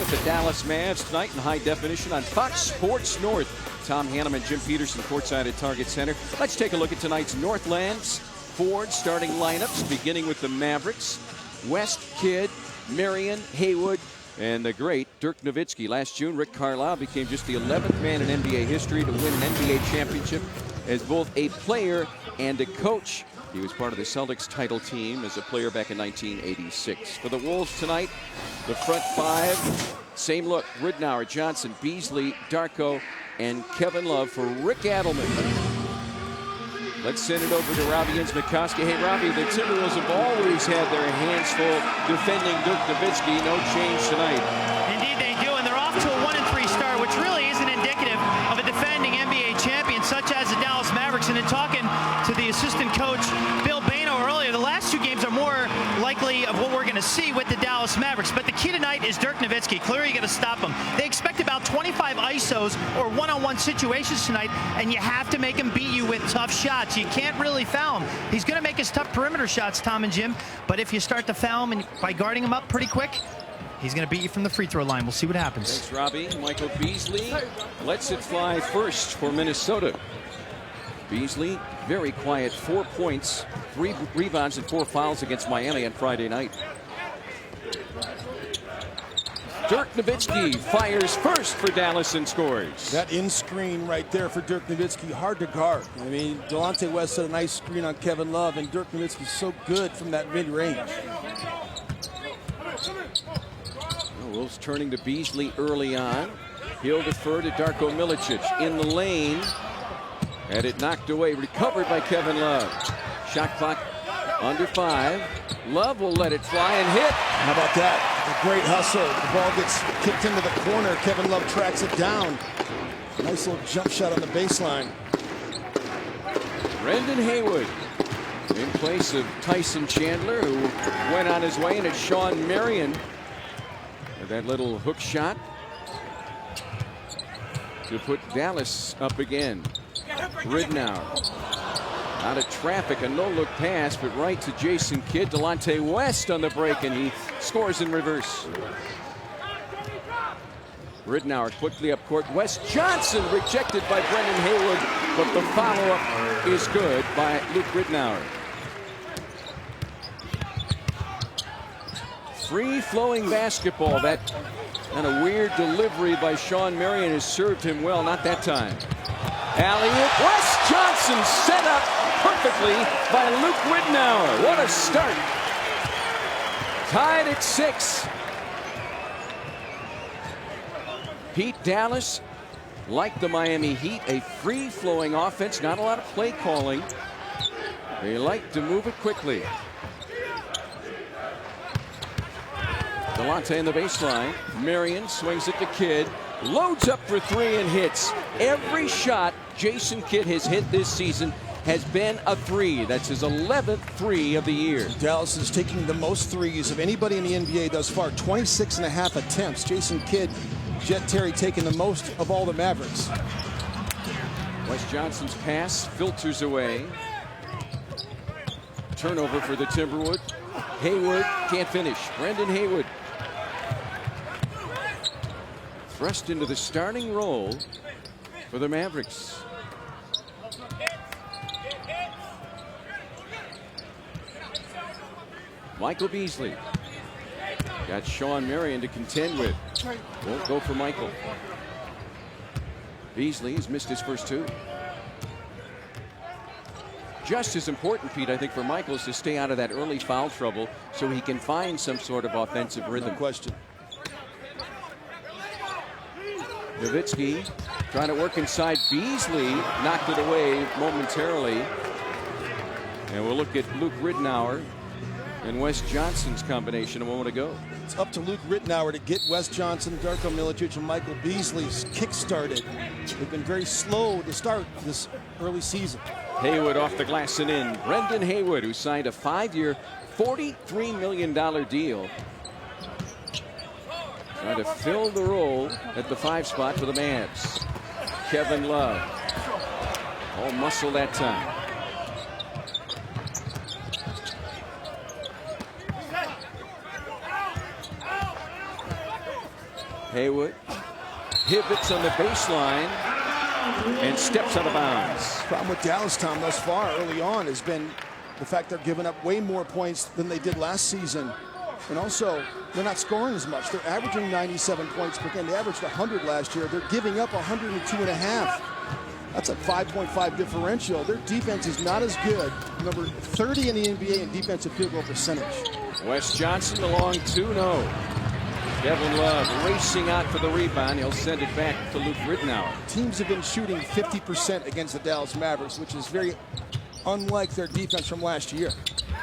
with the Dallas Mavs tonight in high definition on Fox Sports North. Tom Hanneman and Jim Peterson courtside at Target Center. Let's take a look at tonight's Northlands Ford starting lineups, beginning with the Mavericks. West, Kidd, Marion, Haywood, and the great Dirk Nowitzki. Last June, Rick Carlisle became just the 11th man in NBA history to win an NBA championship as both a player and a coach. He was part of the Celtics title team as a player back in 1986. For the Wolves tonight, the front five, same look. Ridnour, Johnson, Beasley, Darko, and Kevin Love for Rick Adelman. Let's send it over to Robbie Inzmakoski. Hey, Robbie, the Timberwolves have always had their hands full defending Dirk Nowitzki. No change tonight. Indeed they do, and they're off to a 1-3 start, which really isn't indicative of a defending NBA champion such as the Dallas Mavericks. And in talking to the assistant coach, Bill Bano, earlier, the last two games are more likely of what we're going to see with the Dallas Mavericks. But the key tonight is Dirk Nowitzki. Clearly, you got to stop him. They expect about 25 ISOs or one-on-one situations tonight, and you have to make him beat you with tough shots. You can't really foul him. He's going to make his tough perimeter shots, Tom and Jim, but if you start to foul him and by guarding him up pretty quick, he's going to beat you from the free throw line. We'll see what happens. Thanks, Robbie. Michael Beasley lets it fly first for Minnesota. Beasley, very quiet, 4 points, 3 rebounds, and 4 fouls against Miami on Friday night. Dirk Nowitzki fires first for Dallas and scores. That in-screen right there for Dirk Nowitzki, hard to guard. I mean, Delonte West set a nice screen on Kevin Love, and Dirk Nowitzki's so good from that mid-range. Wolves turning to Beasley early on. He'll defer to Darko Milicic in the lane. Had it knocked away, recovered by Kevin Love. Shot clock under 5. Love will let it fly and hit. How about that? A great hustle. The ball gets kicked into the corner. Kevin Love tracks it down. Nice little jump shot on the baseline. Brendan Haywood in place of Tyson Chandler, who went on his way, and it's Sean Marion with that little hook shot to put Dallas up again. Ridnour out of traffic, a no-look pass, but right to Jason Kidd. Delonte West on the break, and he scores in reverse. Ridnour quickly up court. Wes Johnson rejected by Brendan Haywood, but the follow-up is good by Luke Ridnour. Free-flowing basketball. That kind of weird delivery by Sean Marion has served him well. Not that time. Alley-oop. Wes Johnson set up perfectly by Luke Ridnour. What a start. Tied at 6. Pete, Dallas, like the Miami Heat, a free-flowing offense, not a lot of play calling. They like to move it quickly. Delonte in the baseline. Marion swings it to Kidd. Loads up for 3 and hits. Every shot Jason Kidd has hit this season has been a 3. That's his 11th 3 of the year. Dallas is taking the most threes of anybody in the NBA thus far. 26.5 attempts. Jason Kidd, Jet Terry taking the most of all the Mavericks. Wes Johnson's pass filters away. Turnover for the Timberwolves. Haywood can't finish. Brendan Haywood thrust into the starting role for the Mavericks. Michael Beasley got Sean Marion to contend with. Won't go for Michael. Beasley has missed his first 2. Just as important, Pete, I think, for Michael is to stay out of that early foul trouble so he can find some sort of offensive rhythm. No question. Nowitzki trying to work inside. Beasley knocked it away momentarily. And we'll look at Luke Ridnour and Wes Johnson's combination a moment ago. It's up to Luke Ridnour to get Wes Johnson, Darko Milicic, and Michael Beasley's kick-started. They've been very slow to start this early season. Haywood off the glass and in. Brendan Haywood, who signed a 5-year, $43 million deal. Trying to fill the role at the 5 spot for the Mavs. Kevin Love. All muscle that time. Haywood pivots on the baseline and steps out of bounds. Problem with Dallas, Tom, thus far early on has been the fact they're giving up way more points than they did last season. And also, they're not scoring as much. They're averaging 97 points per game. They averaged 100 last year. They're giving up 102.5. That's a 5.5 differential. Their defense is not as good. Number 30 in the NBA in defensive field goal percentage. Wes Johnson, the long two, no. Kevin Love racing out for the rebound. He'll send it back to Luke Rittenauer. Teams have been shooting 50% against the Dallas Mavericks, which is very unlike their defense from last year.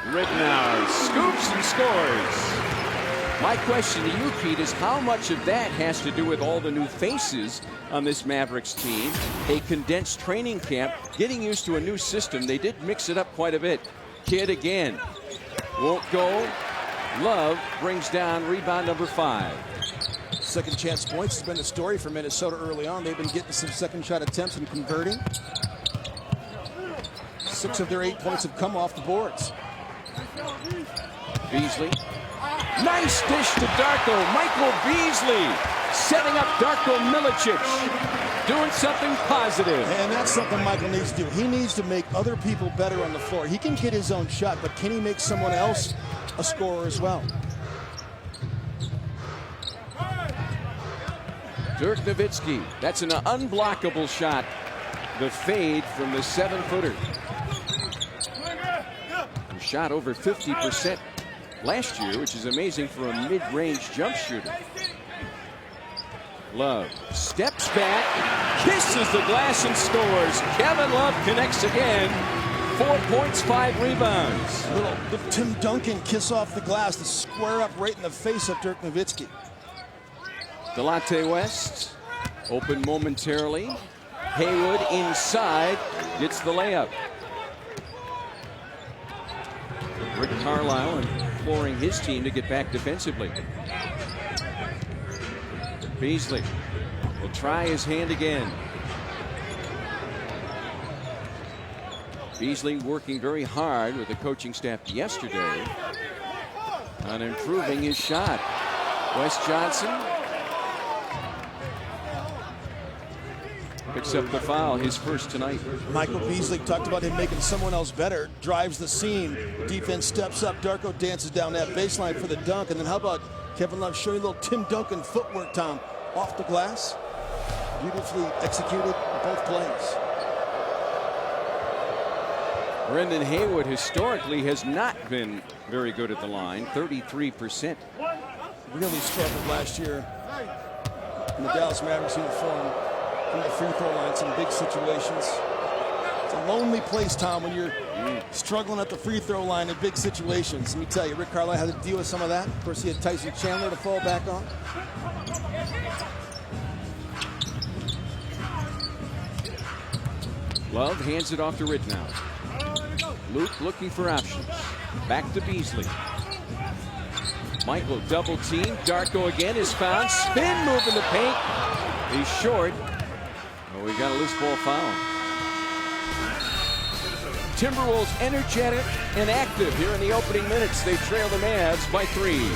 Rittenauer scoops and scores. My question to you, Pete, is how much of that has to do with all the new faces on this Mavericks team? A condensed training camp, getting used to a new system. They did mix it up quite a bit. Kidd again. Won't go. Love brings down rebound number 5. Second chance points has been the story for Minnesota early on. They've been getting some second shot attempts and converting. 6 of their 8 points have come off the boards. Beasley. Nice dish to Darko. Michael Beasley setting up Darko Milicic. Doing something positive. And that's something Michael needs to do. He needs to make other people better on the floor. He can get his own shot, but can he make someone else a scorer as well? Dirk Nowitzki. That's an unblockable shot. The fade from the 7-footer. Shot over 50% last year, which is amazing for a mid-range jump shooter. Love steps back, kisses the glass and scores. Kevin Love connects again. 4 points, 5 rebounds. Little Tim Duncan kiss off the glass to square up right in the face of Dirk Nowitzki. Delonte West open momentarily. Haywood inside gets the layup. Rick Carlisle imploring his team to get back defensively. Beasley will try his hand again. Beasley working very hard with the coaching staff yesterday on improving his shot. Wes Johnson picks up the foul, his first tonight. Michael Beasley talked about him making someone else better. Drives the seam. Defense steps up. Darko dances down that baseline for the dunk. And then how about Kevin Love showing a little Tim Duncan footwork, Tom, off the glass. Beautifully executed both plays. Brendan Haywood historically has not been very good at the line, 33%. Really struggled last year in the Dallas Mavericks uniform from the free throw line, some big situations. It's a lonely place, Tom, when you're struggling at the free throw line in big situations. Let me tell you, Rick Carlisle had to deal with some of that. Of course, he had Tyson Chandler to fall back on. Love hands it off to Rittenauer. Luke looking for options. Back to Beasley. Michael double team. Darko again is found. Spin move in the paint. He's short. Oh, we got a loose ball foul. Timberwolves energetic and active here in the opening minutes. They trail the Mavs by 3.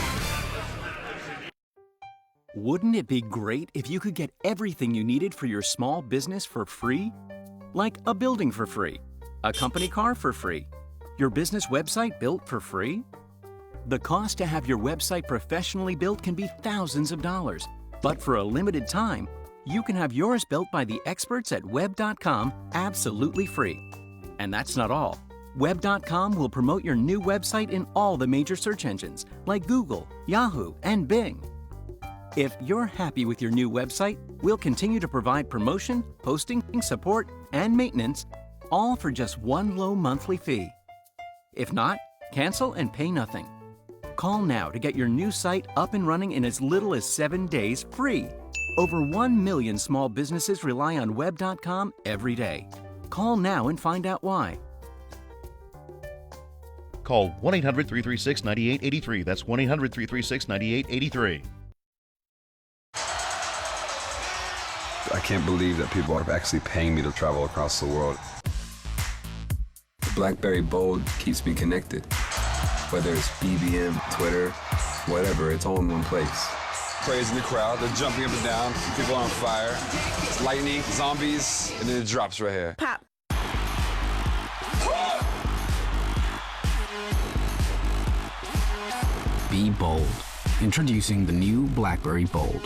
Wouldn't it be great if you could get everything you needed for your small business for free? Like a building for free, a company car for free, your business website built for free? The cost to have your website professionally built can be thousands of dollars, but for a limited time, you can have yours built by the experts at Web.com absolutely free. And that's not all. Web.com will promote your new website in all the major search engines like Google, Yahoo, and Bing. If you're happy with your new website, we'll continue to provide promotion, hosting, support, and maintenance, all for just one low monthly fee. If not, cancel and pay nothing. Call now to get your new site up and running in as little as 7 days free. Over 1 million small businesses rely on Web.com every day. Call now and find out why. Call 1-800-336-9883. That's 1-800-336-9883. I can't believe that people are actually paying me to travel across the world. The BlackBerry Bold keeps me connected. Whether it's BBM, Twitter, whatever, it's all in one place. crazy in the crowd. They're jumping up and down. People are on fire. It's lightning, zombies, and then it drops right here. Pop. Be bold. Introducing the new BlackBerry Bold.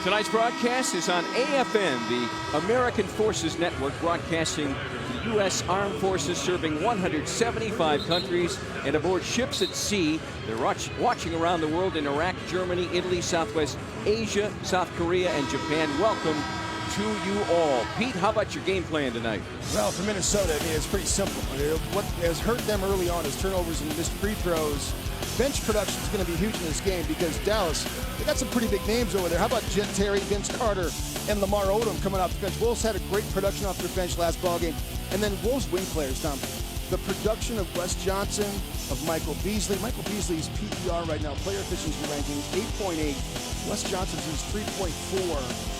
Tonight's broadcast is on AFN, the American Forces Network, broadcasting the U.S. Armed Forces serving 175 countries and aboard ships at sea. They're watching around the world in Iraq, Germany, Italy, Southwest Asia, South Korea, and Japan. Welcome to you all. Pete, how about your game plan tonight? Well, for Minnesota, I mean, it's pretty simple. What has hurt them early on is turnovers and missed free throws. Bench production is going to be huge in this game because Dallas, they got some pretty big names over there. How about Jet Terry, Vince Carter, and Lamar Odom coming off the bench? Wolves had a great production off their bench last ballgame. And then Wolves wing players, Tom. The production of Wes Johnson, of Michael Beasley. Michael Beasley's PER right now, player efficiency ranking, 8.8. Wes Johnson's is 3.4.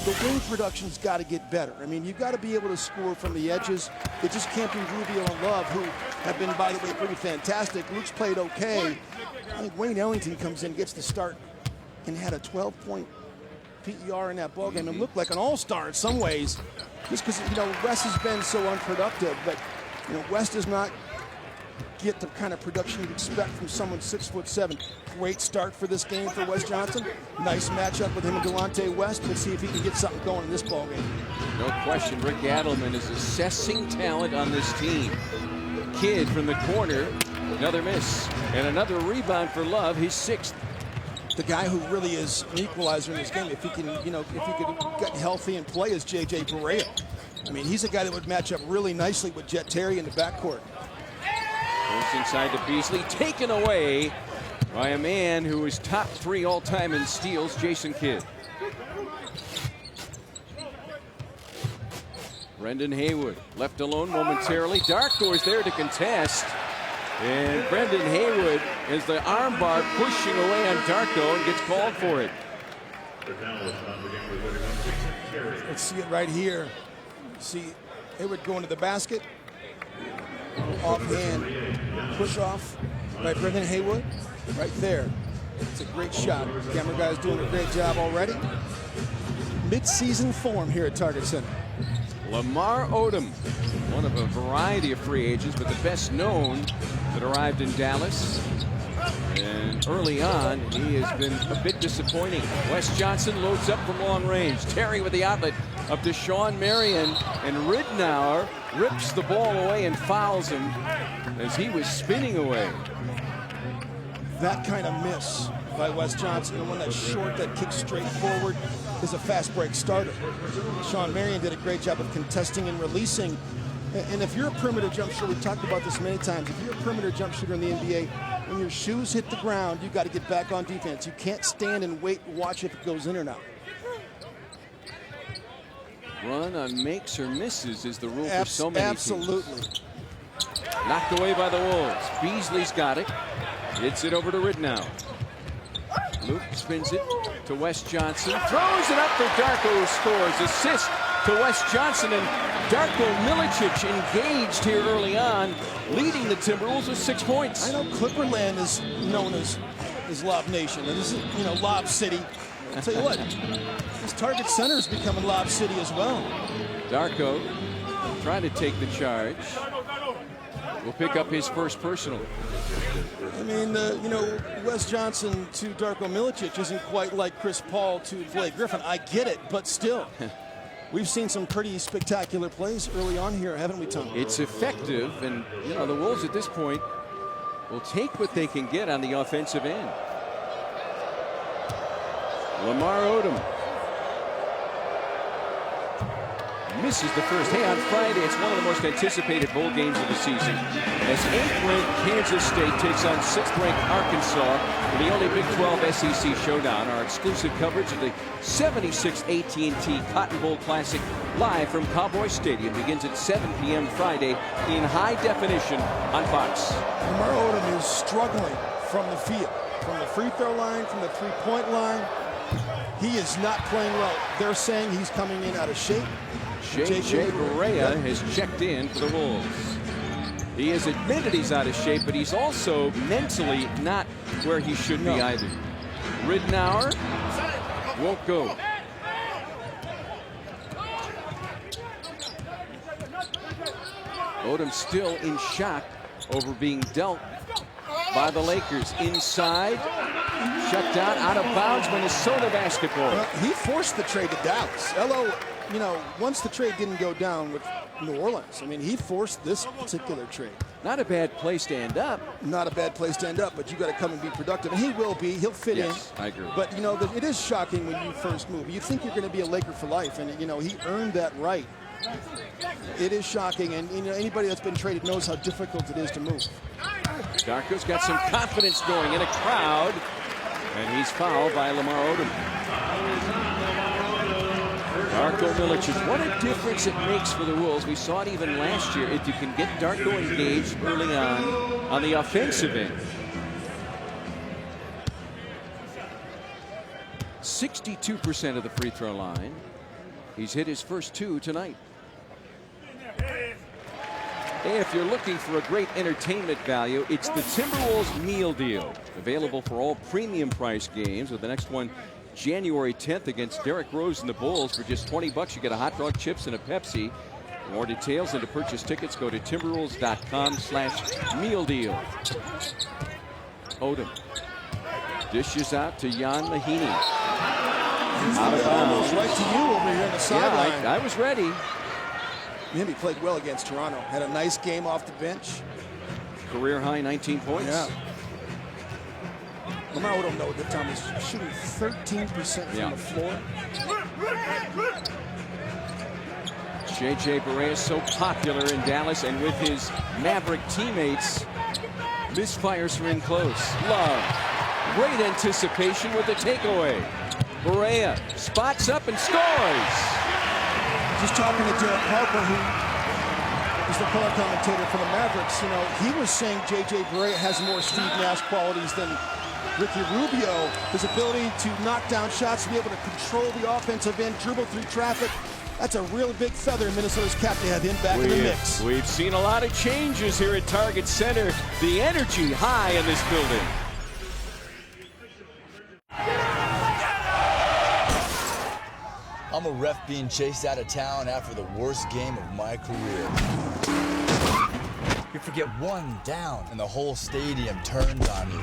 The wing production's got to get better. I mean, you've got to be able to score from the edges. It just can't be Rubio and Love, who have been, by the way, pretty fantastic. Luke's played okay. I think Wayne Ellington comes in, gets the start, and had a 12-point PER in that ballgame and looked like an all-star in some ways. Just because, you know, Wes has been so unproductive, but, you know, Wes does not get the kind of production you'd expect from someone 6'7". Great start for this game for Wes Johnson. Nice matchup with him and Delonte West. Let's see if he can get something going in this ballgame. No question, Rick Adelman is assessing talent on this team. Kidd from the corner, another miss, and another rebound for Love, his 6th. The guy who really is an equalizer in this game, if he can, you know, if he could get healthy and play, is J.J. Barea. I mean, he's a guy that would match up really nicely with Jet Terry in the backcourt. Goes inside to Beasley, taken away by a man who is top 3 all-time in steals, Jason Kidd. Brendan Haywood left alone momentarily. Darko is there to contest. And Brendan Haywood is the armbar pushing away on Darko and gets called for it. Let's see it right here. See Haywood going to the basket. Offhand push off by Brendan Haywood. Right there. It's a great shot. Camera guy's doing a great job already. Mid-season form here at Target Center. Lamar Odom, one of a variety of free agents, but the best known that arrived in Dallas. And early on, he has been a bit disappointing. Wes Johnson loads up from long range. Terry with the outlet up to Sean Marion, and Ridnour rips the ball away and fouls him as he was spinning away. That kind of miss by Wes Johnson, and one that's short, that kicks straight forward, is a fast break starter. Sean Marion did a great job of contesting and releasing. And if you're a perimeter jump shooter, we've talked about this many times, if you're a perimeter jump shooter in the NBA, when your shoes hit the ground, you've got to get back on defense. You can't stand and wait and watch if it goes in or not. Run on makes or misses is the rule for so many absolutely. teams. Knocked away by the Wolves. Beasley's got it. Hits it over to Ridnour. Luke spins it to Wes Johnson. Throws it up for Darko, who scores. Assist to Wes Johnson, and Darko Milicic engaged here early on, leading the Timberwolves with 6 points. I know Clipperland is known as Lob Nation, and this is, you know, Lob City. I'll tell you what, this Target Center is becoming Lob City as well. Darko trying to take the charge. Will pick up his first personal. I mean, you know, Wes Johnson to Darko Milicic isn't quite like Chris Paul to Blake Griffin. I get it, but still. We've seen some pretty spectacular plays early on here, haven't we, Tom? It's effective, and, you know, the Wolves at this point will take what they can get on the offensive end. Lamar Odom misses the first. Hey, on Friday, it's one of the most anticipated bowl games of the season, as 8th-ranked Kansas State takes on 6th-ranked Arkansas for the only Big 12 SEC showdown. Our exclusive coverage of the 76th AT&T Cotton Bowl Classic live from Cowboy Stadium begins at 7 p.m. Friday in high definition on Fox. Lamar Odom is struggling from the field, from the free throw line, from the three-point line. He is not playing well. They're saying he's coming in out of shape. J.J. Barea has checked in for the Wolves. He has admitted he's out of shape, but he's also mentally not where he should be either. Ridnour won't go. Odom still in shock over being dealt by the Lakers. Inside, shut down, out of bounds, Minnesota basketball. Well, he forced the trade to Dallas. LO, you know, once the trade didn't go down with New Orleans, I mean, he forced this particular trade. Not a bad place to end up. Not a bad place to end up, but you got to come and be productive. And he will be. He'll fit in. I agree. But, you know, it is shocking when you first move. You think you're going to be a Laker for life, and, you know, he earned that right. It is shocking, and you know, anybody that's been traded knows how difficult it is to move. Darko's got some confidence going in a crowd, and he's fouled by Lamar Odom. Darko Milicic, what a difference it makes for the Wolves. We saw it even last year. If you can get Darko engaged early on the offensive end. 62% of the free throw line. He's hit his first 2 tonight. Hey, if you're looking for a great entertainment value, it's the Timberwolves meal deal. Available for all premium price games, with the next one January 10th against Derrick Rose and the Bulls. For just $20, you get a hot dog, chips, and a Pepsi. For more details and to purchase tickets, go to timberwolves.com/meal deal. Odom dishes out to Jan Mahinmi. Out of bounds. Right to you over here on the sideline. Yeah, I was ready. He played well against Toronto. Had a nice game off the bench. Career high 19 points. Yeah. Lamar Odom, though, at the time, is shooting 13% from the floor. J.J. Barea is so popular in Dallas, and with his Maverick teammates, misfires are in close. Love. Great anticipation with the takeaway. Barea spots up and scores. Just talking to Derek Harper, who is the color commentator for the Mavericks, you know, he was saying J.J. Barea has more Steve Nash qualities than Ricky Rubio. His ability to knock down shots, to be able to control the offensive end, dribble through traffic. That's a real big feather in Minnesota's cap to have him back in the mix. We've seen a lot of changes here at Target Center. The energy high in this building. I'm a ref being chased out of town after the worst game of my career. You forget one down and the whole stadium turns on you.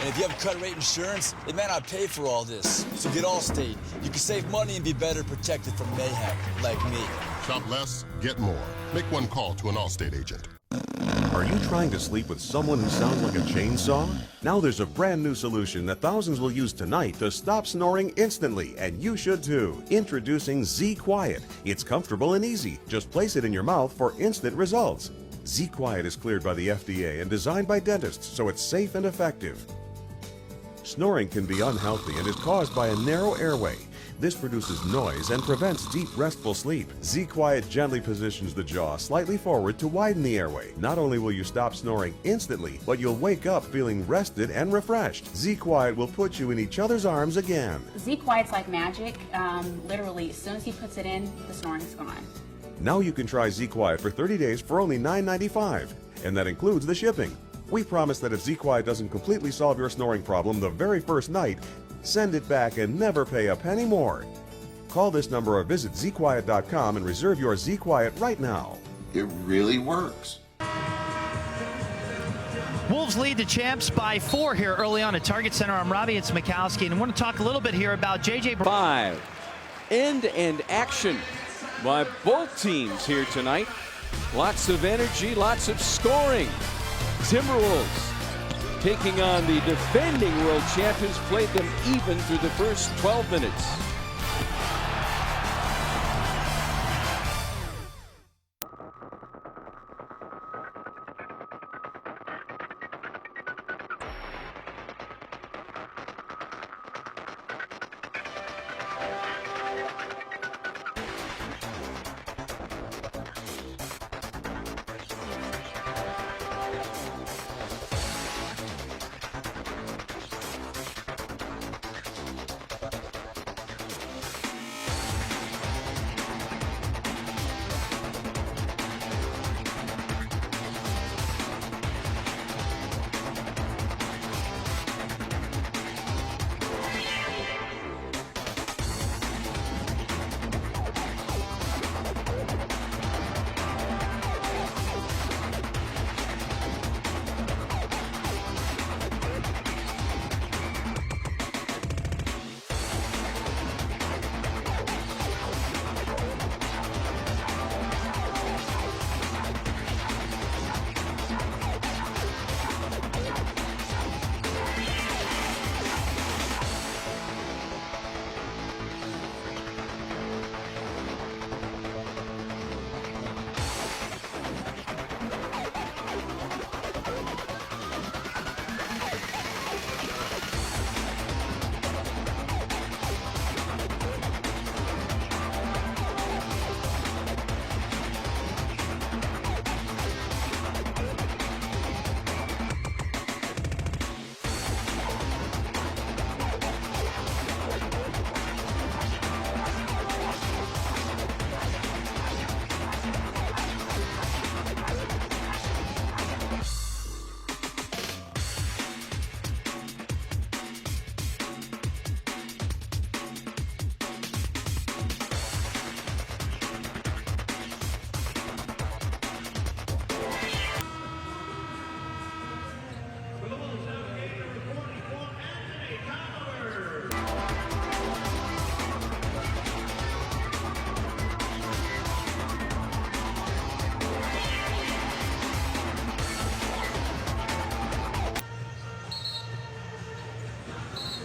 And if you have cut rate insurance, they may not pay for all this. So get Allstate. You can save money and be better protected from mayhem, like me. Shop less, get more. Make one call to an Allstate agent. Are you trying to sleep with someone who sounds like a chainsaw? Now there's a brand new solution that thousands will use tonight to stop snoring instantly, and you should too. Introducing Z Quiet. It's comfortable and easy. Just place it in your mouth for instant results. Z Quiet is cleared by the FDA and designed by dentists, so it's safe and effective. Snoring can be unhealthy and is caused by a narrow airway. This produces noise and prevents deep, restful sleep. Z-Quiet gently positions the jaw slightly forward to widen the airway. Not only will you stop snoring instantly, but you'll wake up feeling rested and refreshed. Z-Quiet will put you in each other's arms again. Z-Quiet's like magic. Literally, as soon as he puts it in, the snoring's gone. Now you can try Z-Quiet for 30 days for only $9.95, and that includes the shipping. We promise that if Z-Quiet doesn't completely solve your snoring problem the very first night, send it back and never pay a penny more. Call this number or visit zquiet.com and reserve your Z-Quiet right now. It really works. Wolves lead the champs by 4 here early on at Target Center. I'm Robbie, it's Mikowski, and I want to talk a little bit here about J.J. 5. End-to-end action by both teams here tonight. Lots of energy, lots of scoring. Timberwolves taking on the defending world champions, played them even through the first 12 minutes.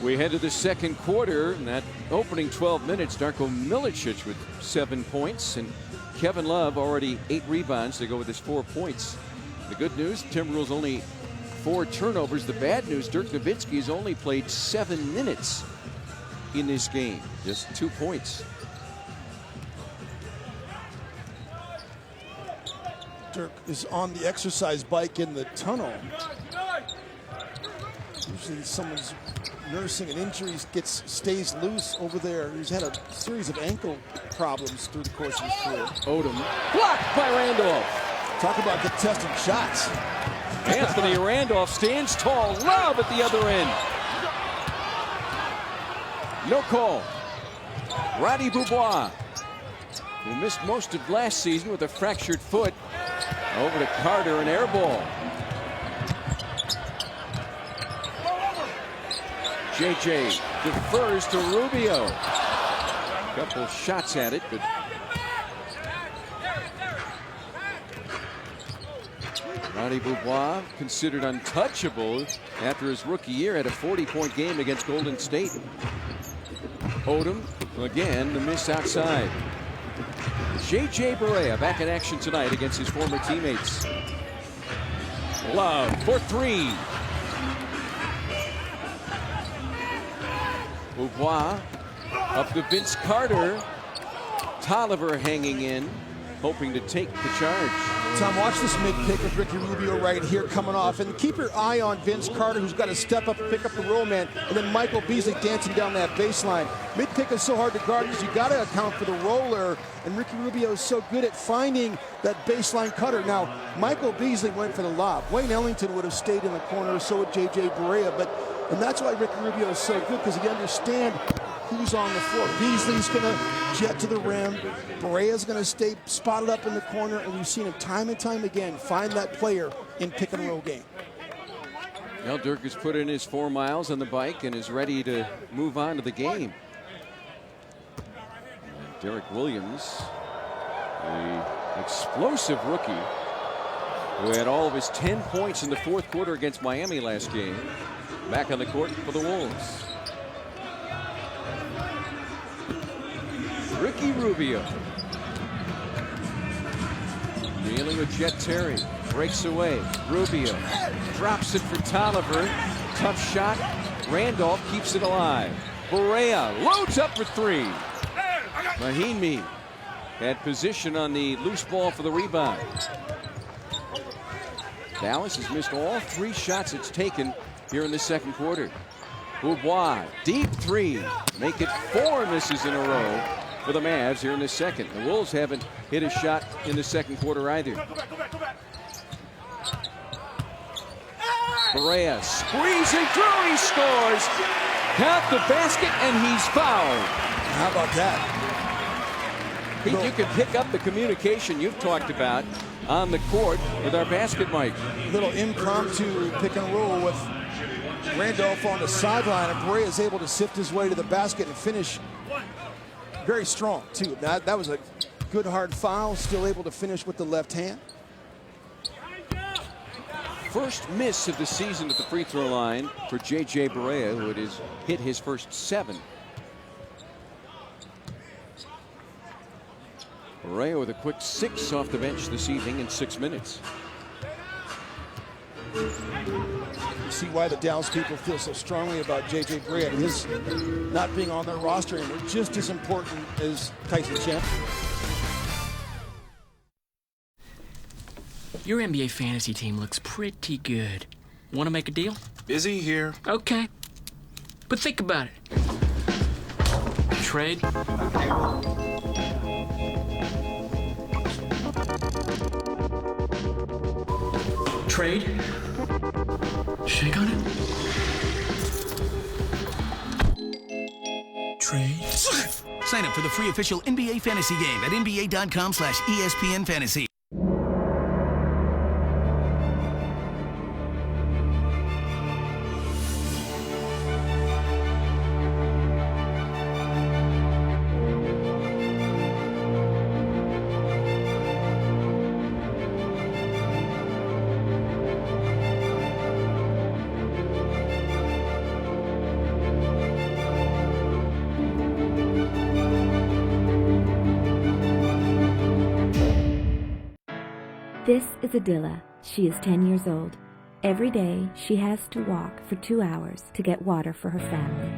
We head to the second quarter. In that opening 12 minutes, Darko Milicic with 7 points, and Kevin Love already 8 rebounds to go with his 4 points. The good news, Timberwolves only 4 turnovers. The bad news, Dirk Nowitzki has only played 7 minutes in this game, just 2 points. Dirk is on the exercise bike in the tunnel. Usually someone's nursing an injury, stays loose over there. He's had a series of ankle problems through the course of his career. Odom blocked by Randolph. Talk about contested shots. Anthony Randolph stands tall. Love at the other end. No call. Roddy Beaubois, who missed most of last season with a fractured foot. Over to Carter, an air ball. JJ defers to Rubio. Couple shots at it, but Roddy Beaubois, considered untouchable after his rookie year, had a 40-point game against Golden State. Odom, again, the miss outside. JJ Barea back in action tonight against his former teammates. Love for 3. Beaubois up to Vince Carter. Tolliver hanging in, hoping to take the charge. Tom, watch this mid-pick of Ricky Rubio right here coming off. And keep your eye on Vince Carter, who's got to step up and pick up the roll man. And then Michael Beasley dancing down that baseline. Mid-pick is so hard to guard because you got to account for the roller. And Ricky Rubio is so good at finding that baseline cutter. Now, Michael Beasley went for the lob. Wayne Ellington would have stayed in the corner, so would J.J. Barea. And that's why Ricky Rubio is so good, because he understands who's on the floor. Beasley's going to jet to the rim. Barea's going to stay spotted up in the corner, and we've seen him time and time again find that player in pick and roll game. Well, Dirk has put in his 4 miles on the bike and is ready to move on to the game. And Derek Williams, the explosive rookie, who had all of his 10 points in the 4th quarter against Miami last game, back on the court for the Wolves. Ricky Rubio dealing with Jet Terry. Breaks away. Rubio drops it for Tolliver. Tough shot. Randolph keeps it alive. Barea loads up for 3. Mahinmi had position on the loose ball for the rebound. Dallas has missed all 3 shots it's taken here in the 2nd quarter. Beaubois, deep 3. Make it 4 misses in a row for the Mavs here in the 2nd. The Wolves haven't hit a shot in the 2nd quarter either. Barea squeezing through, he scores. Count the basket, and he's fouled. How about that? Pete, you can pick up the communication you've talked about on the court with our basket mic. Little impromptu pick and roll with Randolph on the sideline, and Barea is able to sift his way to the basket and finish very strong, too. That was a good hard foul, still able to finish with the left hand. First miss of the season at the free throw line for J.J. Barea, who has hit his first 7. Barea with a quick 6 off the bench this evening in 6 minutes. You see why the Dallas people feel so strongly about J.J. Barea and his not being on their roster anymore. Just as important as Tyson Chandler. Your NBA fantasy team looks pretty good. Want to make a deal? Busy here. Okay. But think about it. Trade? Trade? Shake on it? Trade? Sign up for the free official NBA fantasy game at nba.com/ESPN Fantasy. This is Adila. She is 10 years old. Every day, she has to walk for 2 hours to get water for her family.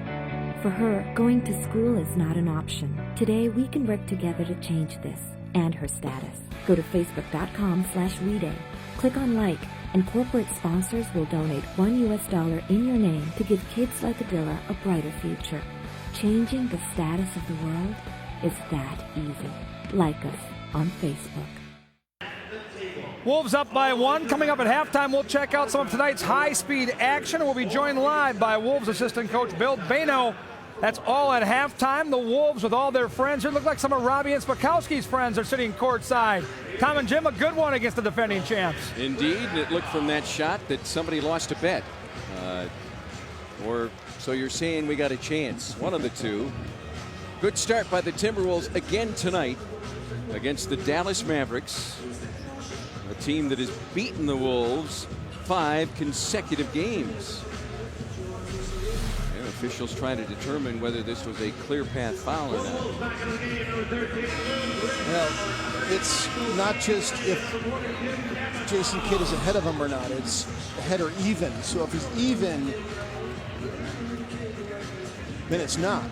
For her, going to school is not an option. Today, we can work together to change this and her status. Go to facebook.com/WeDay. Click on like, and corporate sponsors will donate $1 in your name to give kids like Adila a brighter future. Changing the status of the world is that easy. Like us on Facebook. Wolves up by 1. Coming up at halftime, we'll check out some of tonight's high-speed action. We'll be joined live by Wolves assistant coach Bill Bano. That's all at halftime. The Wolves with all their friends. It looked like some of Robbie and Spakowski's friends are sitting courtside. Tom and Jim, a good one against the defending champs. Indeed, and it looked from that shot that somebody lost a bet. Or so you're saying we got a chance. One of the two. Good start by the Timberwolves again tonight against the Dallas Mavericks. A team that has beaten the Wolves 5 consecutive games. And officials trying to determine whether this was a clear path foul or not. Well, it's not just if Jason Kidd is ahead of him or not. It's ahead or even. So if he's even, then it's not.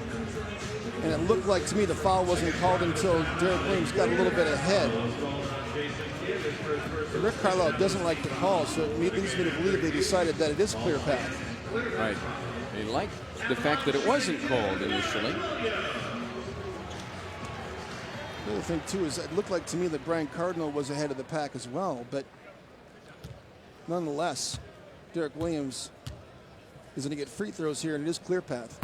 And it looked like to me the foul wasn't called until Derek Williams got a little bit ahead. Rick Carlisle doesn't like the call, so it leads me to believe they decided that it is clear path. Right. They like the fact that it wasn't called initially. The other thing, too, is it looked like to me that Brian Cardinal was ahead of the pack as well, but nonetheless, Derek Williams is going to get free throws here, and it is clear path.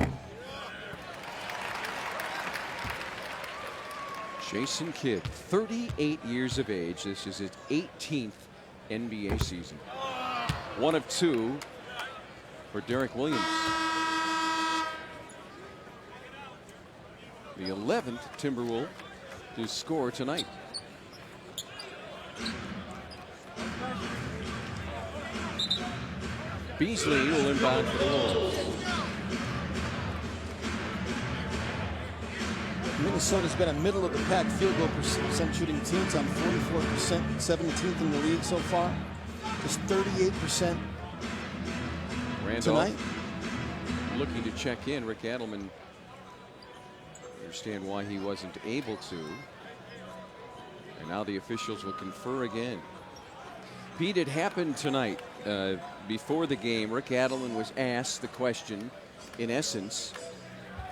Jason Kidd, 38 years of age. This is his 18th NBA season. 1 of 2 for Derek Williams. The 11th Timberwolves to score tonight. Beasley will inbound for the Wolves. Minnesota's been a middle of the pack field goal percent shooting team. It's on 44%, 17th in the league so far. Just 38% Randolph tonight. Looking to check in. Rick Adelman, understand why he wasn't able to. And now the officials will confer again. Pete, it happened tonight. Before the game, Rick Adelman was asked the question, in essence,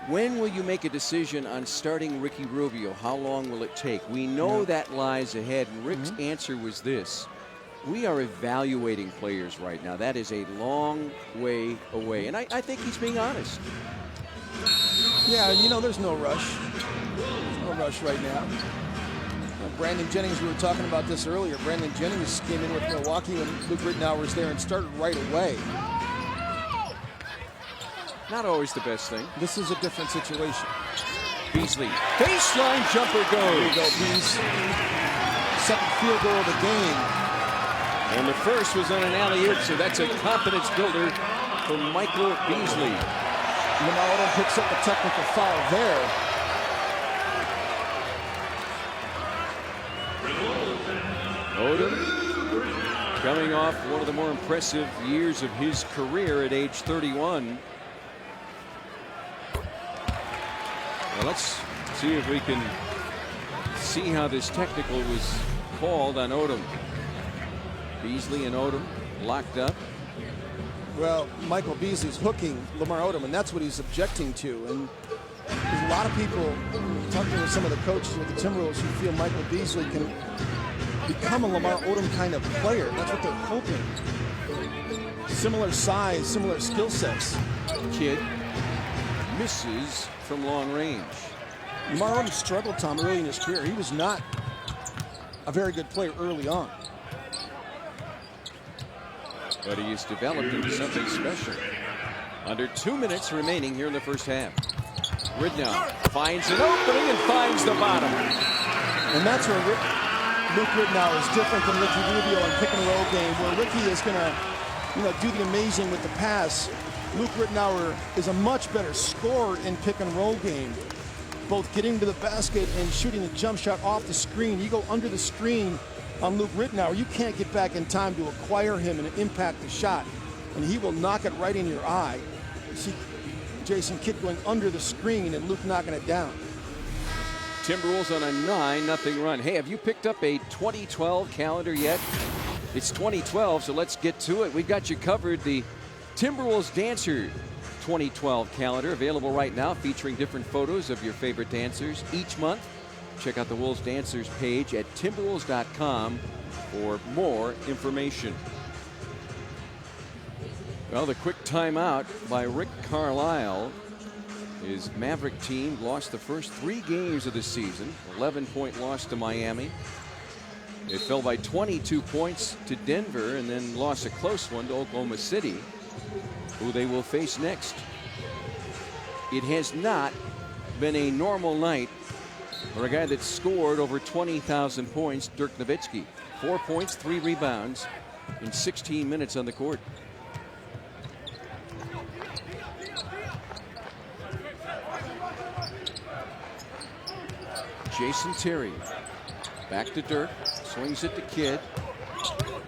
when will you make a decision on starting Ricky Rubio? How long will it take? We know that lies ahead. And Rick's answer was this: we are evaluating players right now. That is a long way away. And I think he's being honest. Yeah, you know, there's no rush. There's no rush right now. Brandon Jennings, we were talking about this earlier. Brandon Jennings came in with Milwaukee when Luke Rittenauer was there and started right away. Not always the best thing. This is a different situation. Beasley, baseline jumper goes. There you go, Bees. Second field goal of the game. And the first was on an alley-oop, so that's a confidence builder for Michael Beasley. Ronaldo picks up a technical foul there. Odom coming off one of the more impressive years of his career at age 31. Well, let's see if we can see how this technical was called on Odom. Beasley and Odom locked up. Well, Michael Beasley's hooking Lamar Odom, and that's what he's objecting to. And there's a lot of people talking with some of the coaches with the Timberwolves who feel Michael Beasley can become a Lamar Odom kind of player. That's what they're hoping. Similar size, similar skill sets. Kidd misses from long range. Lamar Odom struggled, Tom, early in his career. He was not a very good player early on. But he has developed into something special. Under 2 minutes remaining here in the first half. Rittenauer finds an opening and finds the bottom. And that's where Luke Rittenauer is different than Ricky Rubio in pick and roll game, where Ricky is going to, do the amazing with the pass. Luke Rittenauer is a much better scorer in pick and roll game, both getting to the basket and shooting a jump shot off the screen. You go under the screen, on Luke Rittenauer. You can't get back in time to acquire him and impact the shot, and he will knock it right in your eye. You see Jason Kidd going under the screen and Luke knocking it down. Timberwolves on a 9-0 run. Hey, have you picked up a 2012 calendar yet? It's 2012, so let's get to it. We've got you covered. The Timberwolves Dancer 2012 calendar available right now, featuring different photos of your favorite dancers each month. Check out the Wolves Dancers page at timberwolves.com for more information. Well, the quick timeout by Rick Carlisle. His Maverick team lost the first 3 games of the season. 11-point loss to Miami. They fell by 22 points to Denver and then lost a close one to Oklahoma City, who they will face next. It has not been a normal night for a guy that scored over 20,000 points, Dirk Nowitzki. 4 points, 3 rebounds in 16 minutes on the court. Jason Terry back to Dirk, swings it to Kidd.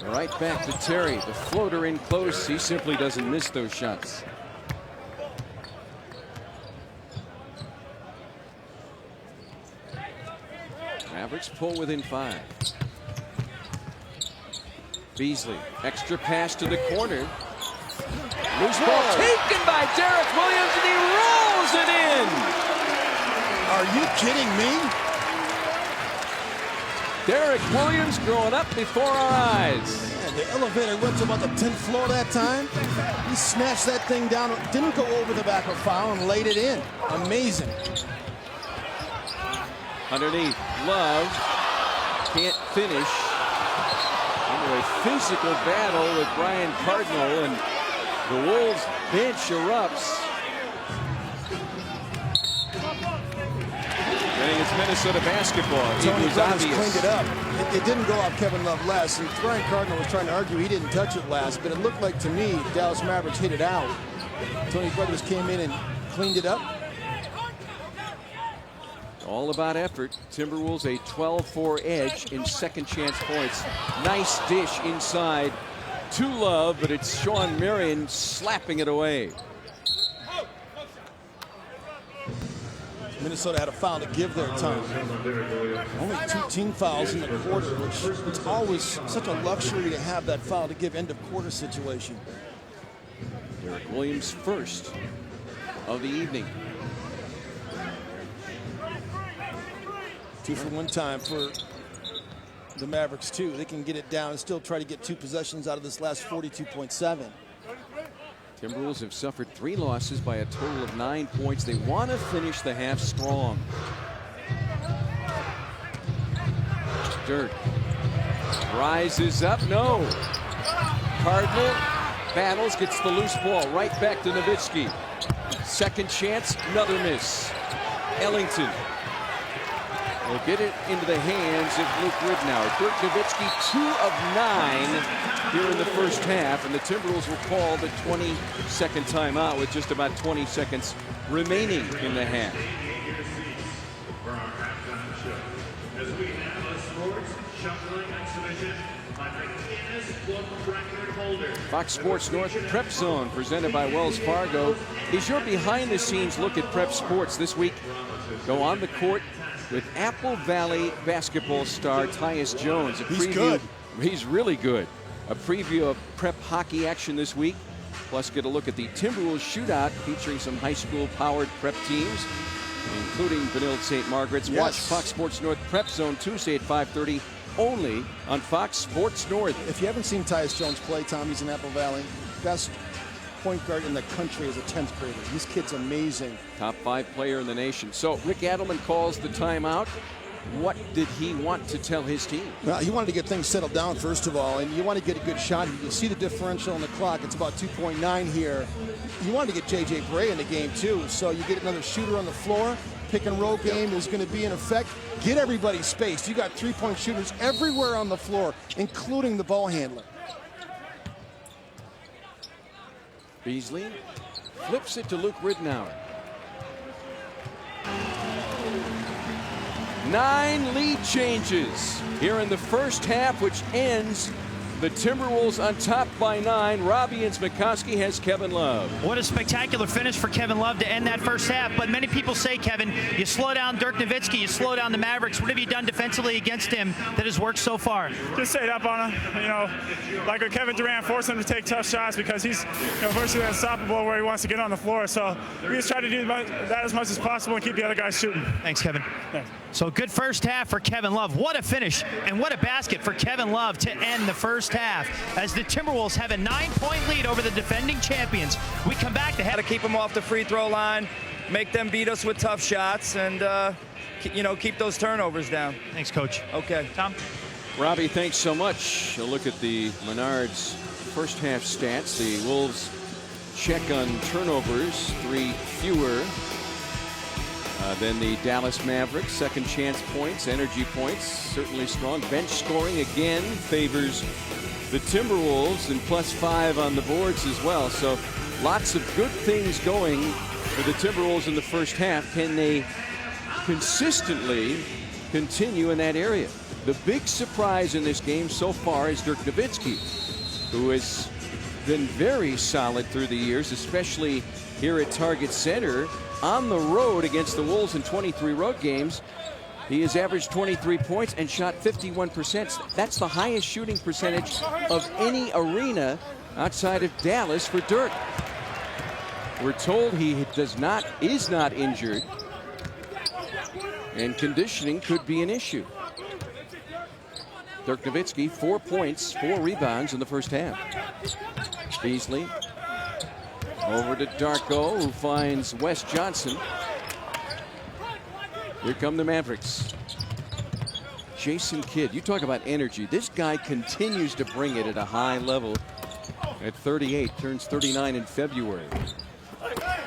Right back to Terry. The floater in close. He simply doesn't miss those shots. Mavericks pull within 5. Beasley, extra pass to the corner. Loose ball taken by Derek Williams, and he rolls it in. Are you kidding me? Derek Williams growing up before our eyes. Man, the elevator went to about the 10th floor that time. He snatched that thing down, didn't go over the back of foul, and laid it in. Amazing. Underneath, Love can't finish. Into a physical battle with Brian Cardinal, and the Wolves bench erupts. I think it's Minnesota basketball. Tony It was Brothers obvious. cleaned it up. It didn't go off Kevin Love last. And Brian Cardinal was trying to argue he didn't touch it last, but it looked like to me Dallas Mavericks hit it out. Tony Brothers came in and cleaned it up. All about effort. Timberwolves a 12-4 edge in second chance points. Nice dish inside to Love, but it's Sean Marion slapping it away. Minnesota had a foul to give there, Tom. Only 2 team fouls in the quarter, which it's always such a luxury to have that foul to give end of quarter situation. Derek Williams first of the evening. 2 for 1 time for the Mavericks, too. They can get it down and still try to get 2 possessions out of this last 42.7. Timberwolves have suffered 3 losses by a total of 9 points. They want to finish the half strong. Dirk rises up. No. Cardinal battles, gets the loose ball right back to Nowitzki. Second chance, another miss. Ellington will get it into the hands of Luke Rittenauer. Dirk Nowitzki, 2 of 9 here in the first half, and the Timberwolves will call the 22nd timeout with just about 20 seconds remaining in the half. Fox Sports North Prep Zone presented by Wells Fargo is your behind-the-scenes look at prep sports. This week, go on the court with Apple Valley basketball star Tyus Jones. He's good. He's really good. A preview of prep hockey action this week. Plus, get a look at the Timberwolves shootout featuring some high school powered prep teams, including Benilde St. Margaret's. Yes. Watch Fox Sports North Prep Zone Tuesday at 5:30 only on Fox Sports North. If you haven't seen Tyus Jones play, Tom, he's in Apple Valley. Best point guard in the country as a 10th grader. This kid's amazing. Top 5 player in the nation. So Rick Adelman calls the timeout. What did he want to tell his team? Well, he wanted to get things settled down, first of all, and you want to get a good shot. You see the differential on the clock. It's about 2.9 here. You wanted to get J.J. Bray in the game, too, so you get another shooter on the floor. Pick and roll game is going to be in effect. Get everybody spaced. You got 3-point shooters everywhere on the floor, including the ball handler. Beasley flips it to Luke Rittenauer. 9 lead changes here in the first half, which ends the Timberwolves on top by 9. Robbie and Smikoski has Kevin Love. What a spectacular finish for Kevin Love to end that first half. But many people say, Kevin, you slow down Dirk Nowitzki, you slow down the Mavericks. What have you done defensively against him that has worked so far? Just stayed up on him. You know, like with Kevin Durant, force him to take tough shots because he's virtually unstoppable where he wants to get on the floor. So we just try to do that as much as possible and keep the other guys shooting. Thanks, Kevin. Thanks. So good first half for Kevin Love. What a finish and what a basket for Kevin Love to end the first half as the Timberwolves have a 9-point lead over the defending champions. We come back to have to keep them off the free throw line, make them beat us with tough shots, and keep those turnovers down. Thanks, Coach. Okay. Tom? Robbie, thanks so much. A look at the Menards first half stats. The Wolves check on turnovers, 3 fewer than the Dallas Mavericks. Second chance points, energy points, certainly strong. Bench scoring again favors the Timberwolves, and +5 on the boards as well. So lots of good things going for the Timberwolves in the first half. Can they consistently continue in that area? The big surprise in this game so far is Dirk Nowitzki, who has been very solid through the years, especially here at Target Center. On the road against the Wolves in 23 road games, he has averaged 23 points and shot 51%. That's the highest shooting percentage of any arena outside of Dallas for Dirk. We're told he is not injured, and conditioning could be an issue. Dirk Nowitzki, 4 points, 4 rebounds in the first half. Beasley over to Darko, who finds Wes Johnson. Here come the Mavericks. Jason Kidd, you talk about energy. This guy continues to bring it at a high level. At 38, turns 39 in February.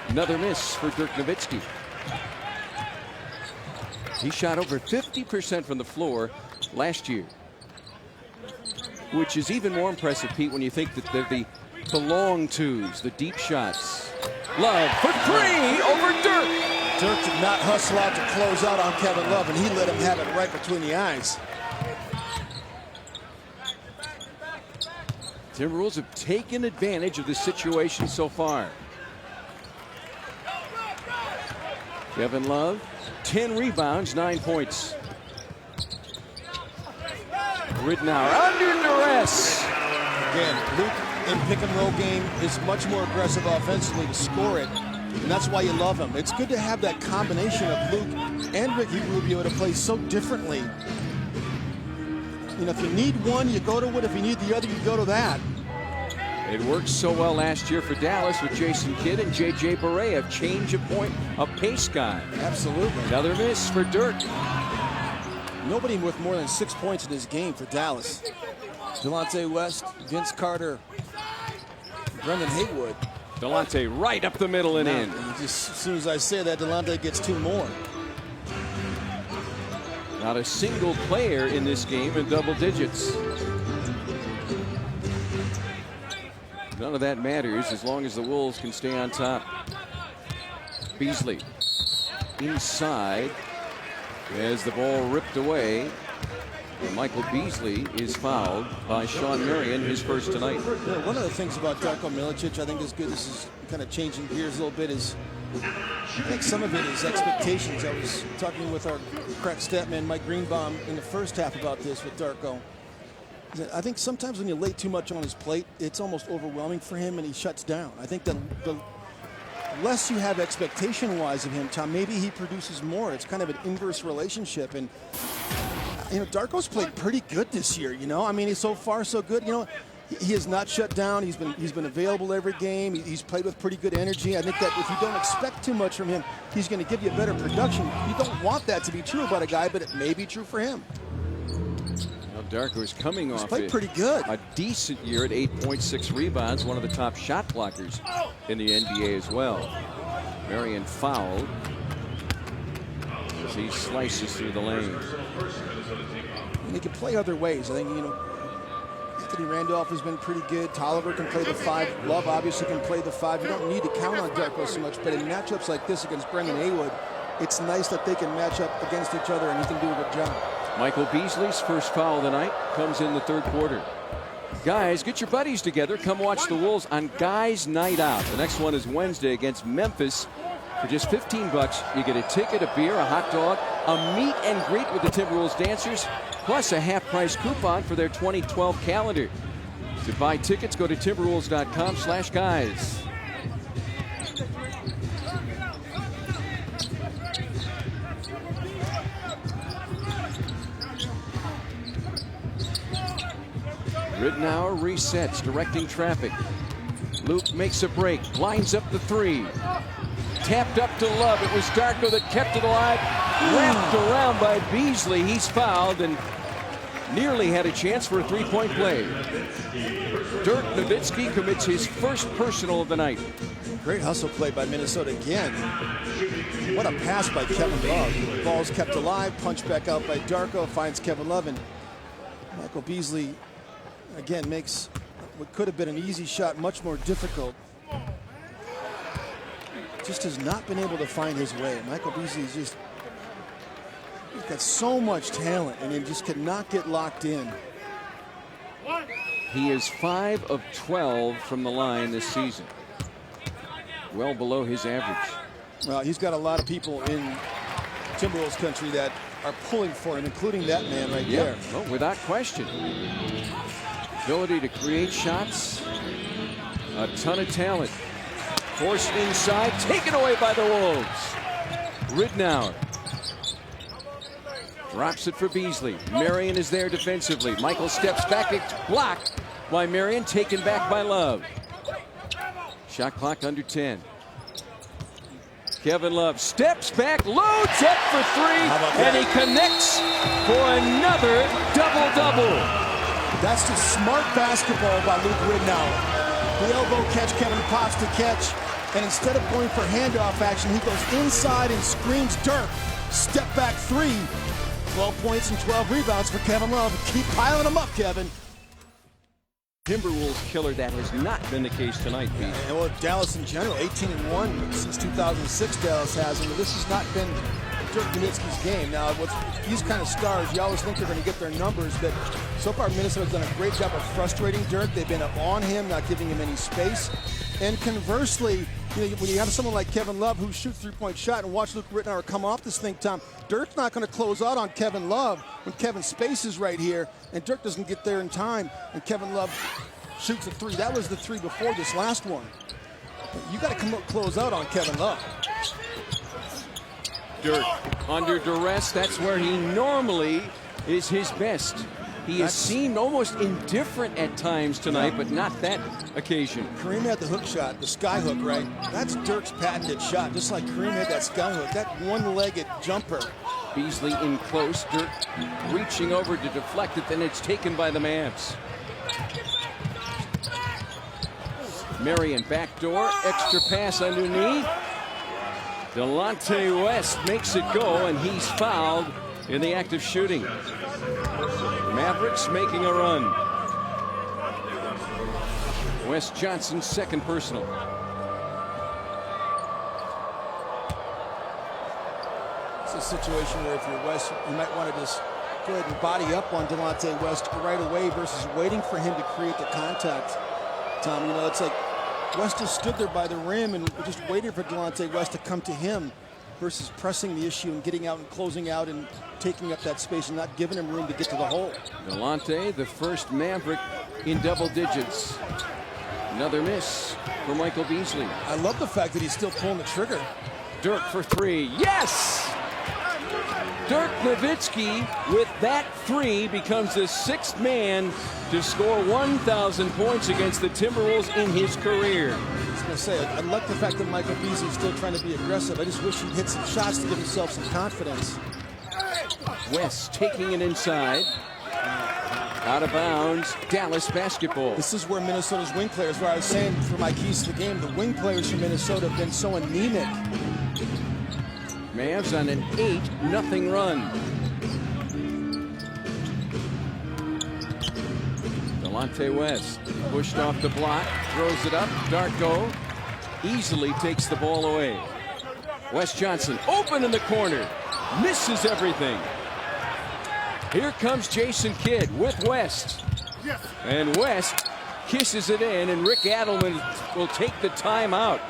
Another miss for Dirk Nowitzki. He shot over 50% from the floor last year, which is even more impressive, Pete, when you think that they're the long twos, the deep shots. Love for 3 over Dirk. Dirk did not hustle out to close out on Kevin Love, and he let him have it right between the eyes. Timberwolves have taken advantage of the situation so far. Kevin Love, 10 rebounds, 9 points. Ridnour under duress. Again, Luke in pick and roll game is much more aggressive offensively to score it, and that's why you love him. It's good to have that combination of Luke and Ricky Rubio to play so differently. You know, if you need one, you go to it. If you need the other, you go to that. It worked so well last year for Dallas with Jason Kidd and J.J. Barea, a change of point, a pace guy. Absolutely. Another miss for Dirk. Nobody with more than 6 points in this game for Dallas. Delonte West, Vince Carter, Brendan Haywood. Delonte right up the middle and in. Just as soon as I say that, Delonte gets 2 more. Not a single player in this game in double digits. None of that matters as long as the Wolves can stay on top. Beasley inside as the ball ripped away. Michael Beasley is fouled by Sean Marion, his first tonight. Yeah, one of the things about Darko Milicic I think is good, this is kind of changing gears a little bit, is I think some of it is expectations. I was talking with our crack stat man Mike Greenbaum in the first half about this with Darko. I think sometimes when you lay too much on his plate, it's almost overwhelming for him and he shuts down. I think the less you have expectation-wise of him, Tom, maybe he produces more. It's kind of an inverse relationship. And you know, Darko's played pretty good this year. You know, I mean, he's so far so good. You know, he has not shut down. He's been available every game. He's played with pretty good energy. I think that if you don't expect too much from him, he's going to give you a better production. You don't want that to be true about a guy, but it may be true for him. Darko is coming off played pretty good. A decent year at 8.6 rebounds, one of the top shot blockers in the NBA as well. Marion fouled as he slices through the lane. And he can play other ways. I think, you know, Anthony Randolph has been pretty good. Tolliver can play the 5. Love obviously can play the 5. You don't need to count on Darko so much, but in matchups like this against Brendan Haywood, it's nice that they can match up against each other and he can do a good job. Michael Beasley's first foul of the night comes in the third quarter. Guys, get your buddies together. Come watch the Wolves on Guys Night Out. The next one is Wednesday against Memphis. For just $15, you get a ticket, a beer, a hot dog, a meet and greet with the Timberwolves dancers, plus a half-price coupon for their 2012 calendar. To buy tickets, go to timberwolves.com/guys. Ridnour resets, directing traffic. Luke makes a break, lines up the three. Tapped up to Love. It was Darko that kept it alive. Wrapped around by Beasley. He's fouled and nearly had a chance for a three-point play. Dirk Nowitzki commits his first personal of the night. Great hustle play by Minnesota again. What a pass by Kevin Love. Ball's kept alive, punched back out by Darko, finds Kevin Love, and Michael Beasley again makes what could have been an easy shot much more difficult. Just has not been able to find his way. Michael Beasley's just, he's got so much talent and he just cannot get locked in. He is 5 of 12 from the line this season. Well below his average. Well, he's got a lot of people in Timberwolves country that are pulling for him, including that man right there. Well, without question. Ability to create shots. A ton of talent. Forced inside, taken away by the Wolves. Ridnour drops it for Beasley. Marion is there defensively. Michael steps back, it's blocked by Marion, taken back by Love. Shot clock under 10. Kevin Love steps back, loads up for three, and he connects for another double-double. That's just smart basketball by Luke Ridnour. The elbow catch, Kevin pops to catch, and instead of going for handoff action, he goes inside and screams Dirk. Step back three. 12 points and 12 rebounds for Kevin Love. Keep piling them up, Kevin. Timberwolves killer, that has not been the case tonight, Pete. Yeah, well, Dallas in general, 18-1 since 2006 Dallas has, and this has not been Dirk Nowitzki's game. Now, with these kind of stars, you always think they're going to get their numbers, but so far Minnesota's done a great job of frustrating Dirk. They've been up on him, not giving him any space. And conversely, you know, when you have someone like Kevin Love who shoots three-point shot and watch Luke Ridnour come off this thing, Tom, Dirk's not going to close out on Kevin Love when Kevin spaces right here, and Dirk doesn't get there in time, and Kevin Love shoots a three. That was the three before this last one. You got to come up close out on Kevin Love. Dirk under duress, that's where he normally is his best. He has seemed almost indifferent at times tonight, but not that occasion. Kareem had the hook shot, the sky hook, right? That's Dirk's patented shot, just like Kareem had that sky hook, that one-legged jumper. Beasley in close, Dirk reaching over to deflect it, then it's taken by the Mavs. Marion backdoor, extra pass underneath. Delonte West makes it go, and he's fouled in the act of shooting. Mavericks making a run. Wes Johnson's second personal. It's a situation where if you're West, you might want to just go ahead and body up on Delonte West right away versus waiting for him to create the contact. Tom, you know, it's like West just stood there by the rim and just waited for Delonte West to come to him versus pressing the issue and getting out and closing out and taking up that space and not giving him room to get to the hole. Delonte, the first Maverick in double digits. Another miss for Michael Beasley. I love the fact that he's still pulling the trigger. Dirk for three. Yes! Dirk Nowitzki with that three becomes the sixth man to score 1,000 points against the Timberwolves in his career. I was going to say, I like the fact that Michael Beasley's still trying to be aggressive. I just wish he'd hit some shots to give himself some confidence. West taking it inside. Out of bounds, Dallas basketball. This is where Minnesota's wing players, where I was saying for my keys to the game, the wing players from Minnesota have been so anemic. Mavs on an 8-0 run. Delonte West pushed off the block, throws it up. Darko easily takes the ball away. Wes Johnson open in the corner. Misses everything. Here comes Jason Kidd with West. And West kisses it in, and Rick Adelman will take the timeout.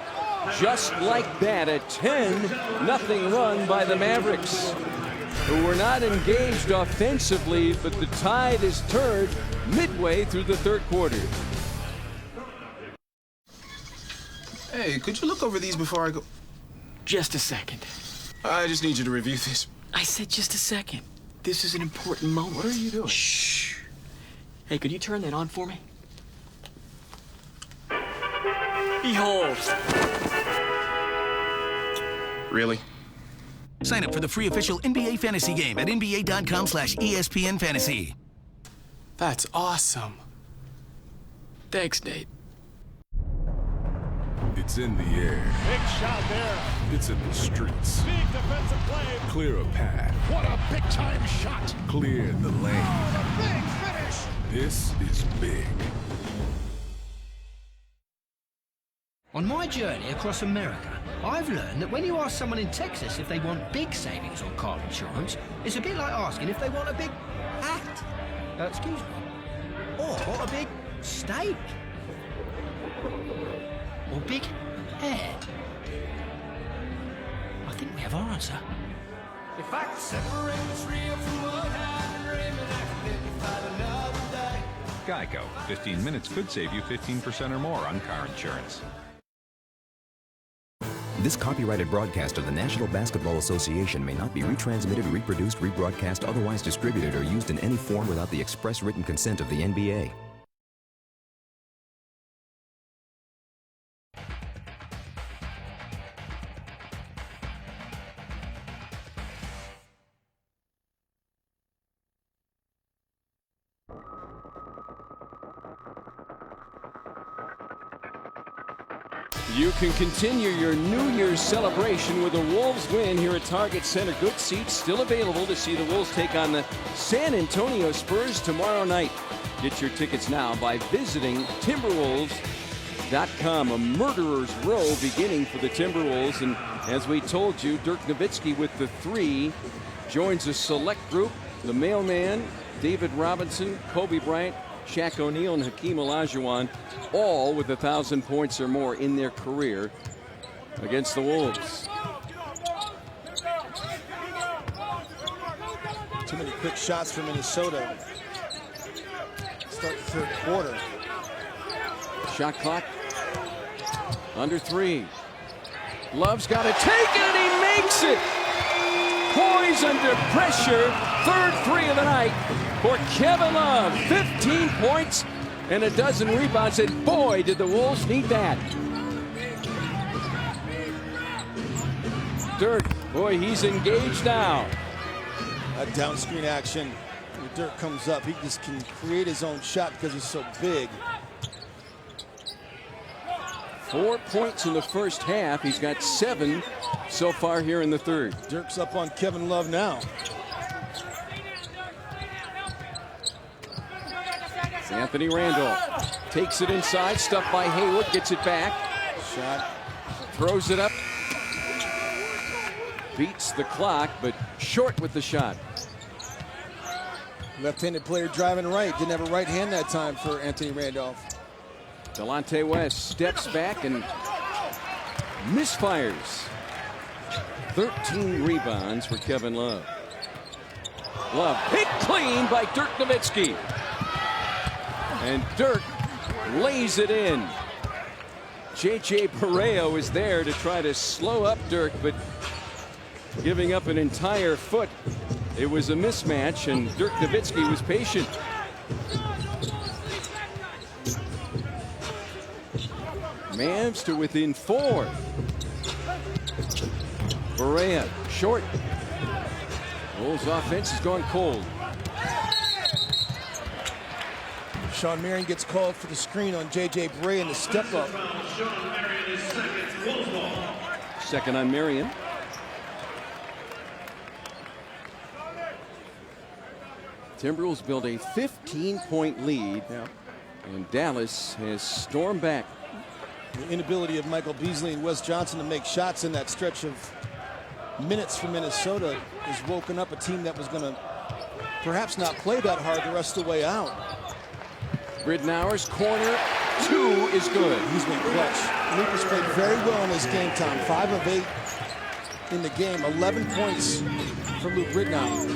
Just like that, a 10-0 run by the Mavericks, who were not engaged offensively, but the tide is turned midway through the third quarter. Hey, could you look over these before I go? Just a second. I just need you to review these. I said just a second. This is an important moment. What are you doing? Shh. Hey, could you turn that on for me? Behold. Really? Sign up for the free official NBA fantasy game at nba.com/ESPN fantasy. That's awesome. Thanks, Nate. It's in the air. Big shot there. It's in the streets. Big defensive play. Clear a path. What a big-time shot. Clear the lane. Oh, the big finish. This is big. On my journey across America, I've learned that when you ask someone in Texas if they want big savings on car insurance, it's a bit like asking if they want a big hat. Excuse me. Or a big steak. Or big hair. I think we have our answer. If I could separate what's real from what happened, Raymond, I could maybe find another day. Geico. 15 minutes could save you 15% or more on car insurance. This copyrighted broadcast of the National Basketball Association may not be retransmitted, reproduced, rebroadcast, otherwise distributed, or used in any form without the express written consent of the NBA. You can continue your New Year's celebration with a Wolves win here at Target Center. Good seats still available to see the Wolves take on the San Antonio Spurs tomorrow night. Get your tickets now by visiting Timberwolves.com. A murderer's row beginning for the Timberwolves. And as we told you, Dirk Nowitzki with the 3 joins a select group. The mailman, David Robinson, Kobe Bryant, Shaq O'Neal, and Hakeem Olajuwon, all with 1,000 points or more in their career against the Wolves. Too many quick shots for Minnesota. Start the third quarter. Shot clock under 3. Love's got to take it, and he makes it. Poise under pressure. Third 3 of the night for Kevin Love. 15 points and a dozen rebounds, and boy, did the Wolves need that. Dirk, boy, he's engaged now. A down screen action. When Dirk comes up, he just can create his own shot because he's so big. 4 points in the first half. He's got 7 so far here in the third. Dirk's up on Kevin Love now. Anthony Randolph takes it inside, stuffed by Hayward, gets it back. Shot. Throws it up. Beats the clock, but short with the shot. Left-handed player driving right. Didn't have a right hand that time for Anthony Randolph. Delonte West steps back and misfires. 13 rebounds for Kevin Love. Love hit clean by Dirk Nowitzki. And Dirk lays it in. J.J. Barea is there to try to slow up Dirk, but giving up an entire foot. It was a mismatch, and Dirk Nowitzki was patient. Mavs to within 4. Barea short. Wolves offense has gone cold. Sean Marion gets called for the screen on J.J. Barea in the step up. Second on Marion. Timberwolves build a 15-point lead. Yeah. And Dallas has stormed back. The inability of Michael Beasley and Wes Johnson to make shots in that stretch of minutes for Minnesota has woken up a team that was going to perhaps not play that hard the rest of the way out. Ridnour's corner 2 is good. He's been clutch. Lucas played very well in this game, Tom. 5 of 8 in the game. 11 points for Luke Ridnour.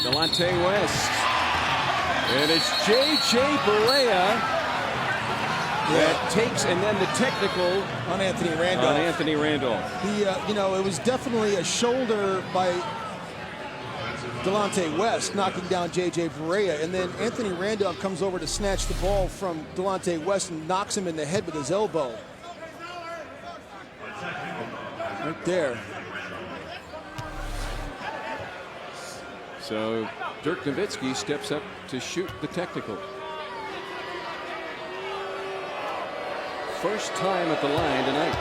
Delonte West. And it's J.J. Barea that takes, and then the technical on Anthony Randolph. On Anthony Randolph. He, it was definitely a shoulder by Delonte West knocking down J.J. Barea, and then Anthony Randolph comes over to snatch the ball from Delonte West and knocks him in the head with his elbow. Right there. So Dirk Nowitzki steps up to shoot the technical. First time at the line tonight.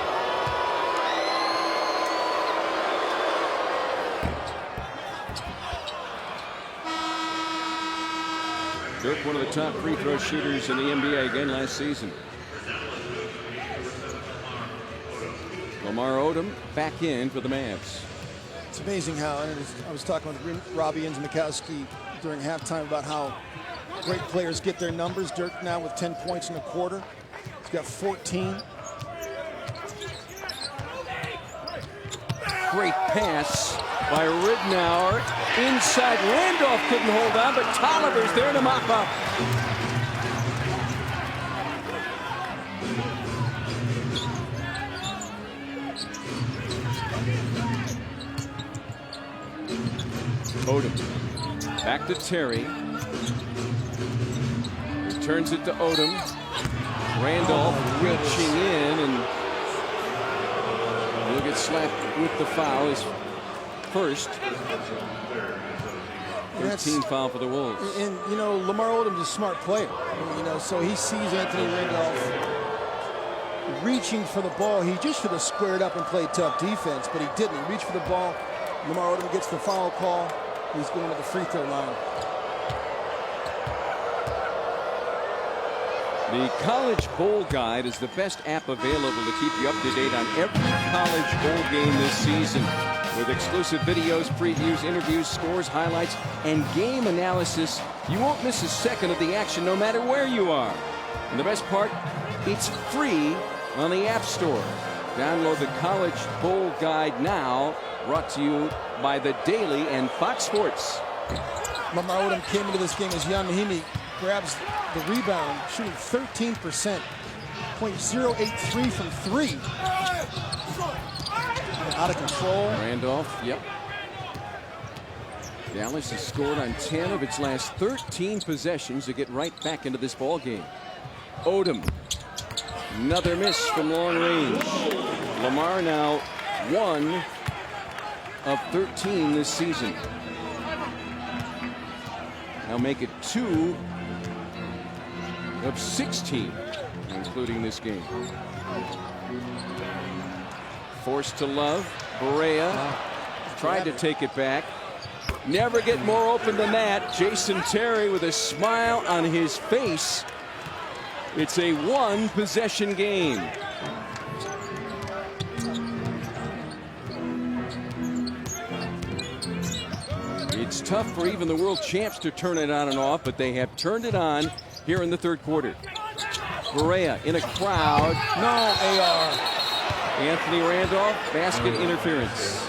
Dirk, one of the top free throw shooters in the NBA again last season. Lamar Odom back in for the Mavs. It's amazing how, and I was talking with Robbie Inzmakowski during halftime about how great players get their numbers. Dirk now with 10 points in a quarter. He's got 14. Great pass by Ridnour. Inside, Randolph couldn't hold on, but Tolliver's there to mop up. Odom. Back to Terry. Returns it to Odom. Randolph reaching in, and he'll get slapped with the foul. His first 13 foul for the Wolves. And, Lamar Odom's a smart player. So he sees Anthony Randolph reaching for the ball. He just should have squared up and played tough defense, but he didn't. He reached for the ball. Lamar Odom gets the foul call. He's going to the free throw line. The College Bowl Guide is the best app available to keep you up to date on every college bowl game this season. With exclusive videos, previews, interviews, scores, highlights, and game analysis, you won't miss a second of the action no matter where you are. And the best part, it's free on the App Store. Download the College Bowl Guide now, brought to you by The Daily and Fox Sports. Lamar Odom came into this game as Jan Mahimi grabs the rebound, shooting 13%, .083 from 3. Out of control. Randolph, yep. Dallas has scored on 10 of its last 13 possessions to get right back into this ball game. Odom, another miss from long range. Lamar now 1 of 13 this season. Now make it 2 of 16, including this game. Forced to Love. Barea tried to take it back. Never get more open than that. Jason Terry with a smile on his face. It's a 1-possession game. It's tough for even the world champs to turn it on and off, but they have turned it on here in the third quarter. Barea in a crowd. No, AR. Anthony Randolph, basket interference.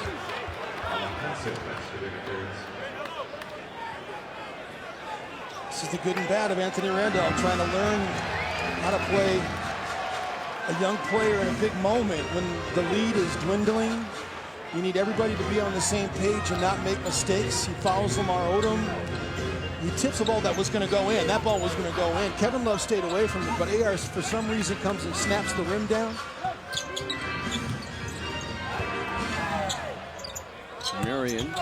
This is the good and bad of Anthony Randolph, trying to learn how to play a young player in a big moment when the lead is dwindling. You need everybody to be on the same page and not make mistakes. He fouls Lamar Odom. He tips a ball that was going to go in. That ball was going to go in. Kevin Love stayed away from it, but AR for some reason comes and snaps the rim down. Marion.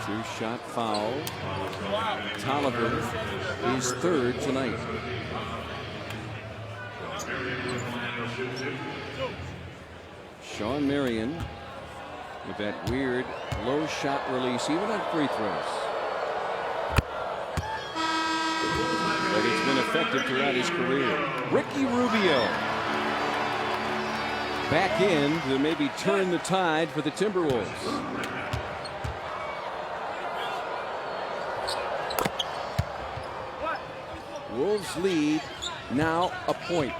Two-shot foul. Tolliver is third tonight. Sean Marion with that weird low shot release, even on free throws. But it's been a effective throughout his career. Ricky Rubio back in to maybe turn the tide for the Timberwolves. Wolves lead now a point.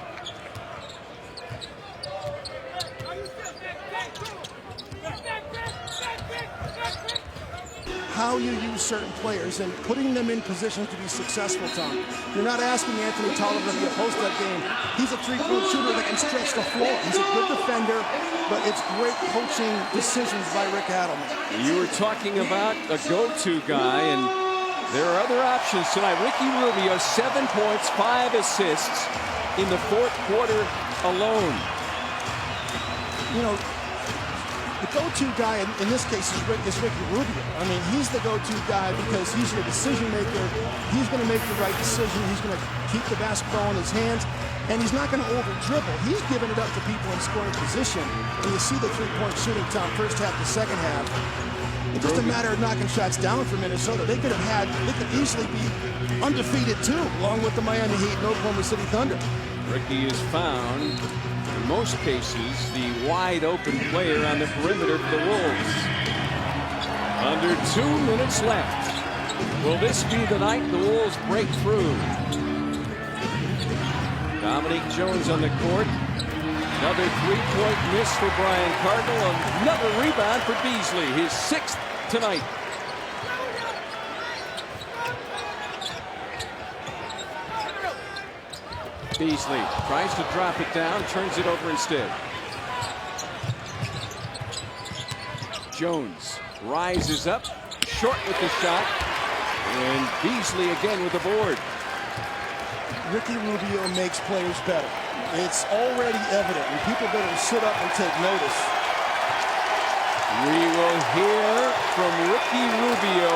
How you use certain players and putting them in position to be successful, Tom. You're not asking Anthony Tolliver to be a post-up game. He's a three-point shooter that can stretch the floor. He's a good defender, but it's great coaching decisions by Rick Adelman. You were talking about a go-to guy, and there are other options tonight. Ricky Rubio, 7 points, 5 assists in the fourth quarter alone. You know, the go-to guy in this case is Ricky Rubio. I mean, he's the go-to guy because he's your decision maker. He's going to make the right decision. He's going to keep the basketball in his hands, and he's not going to over-dribble. He's giving it up to people in scoring position. And you see the three-point shooting, Tom, first half to second half. It's just a matter of knocking shots down for Minnesota. They could easily be undefeated too, along with the Miami Heat and Oklahoma City Thunder. Ricky is found, in most cases, the wide open player on the perimeter for the Wolves. Under 2 minutes left. Will this be the night the Wolves break through? Dominique Jones on the court. Another three-point miss for Brian Cardinal. Another rebound for Beasley, his 6th tonight. Beasley tries to drop it down, turns it over instead. Jones rises up, short with the shot, and Beasley again with the board. Ricky Rubio makes players better. It's already evident, and people better sit up and take notice. We will hear from Ricky Rubio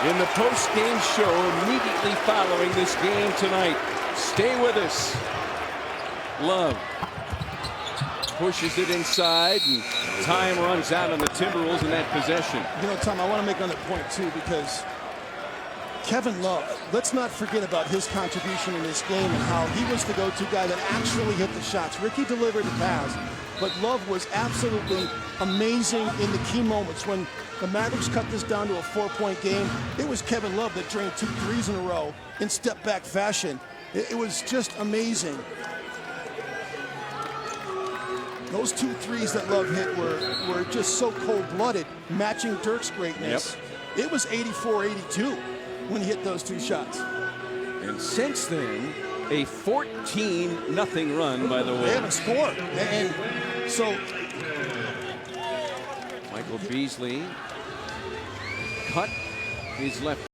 in the post-game show immediately following this game tonight. Stay with us. Love pushes it inside, and time runs out on the Timberwolves in that possession. You know, Tom, I want to make another point, too, because Kevin Love, let's not forget about his contribution in this game and how he was the go-to guy that actually hit the shots. Ricky delivered the pass, but Love was absolutely amazing in the key moments. When the Mavericks cut this down to a 4-point game, it was Kevin Love that drained 2 threes in a row in step-back fashion. It was just amazing. Those 2 threes that Love hit were just so cold-blooded, matching Dirk's greatness. Yep. It was 84-82 when he hit those 2 shots. And since then, a 14-0 run by the Wolves. They haven't scored. And so Michael Beasley cut his left.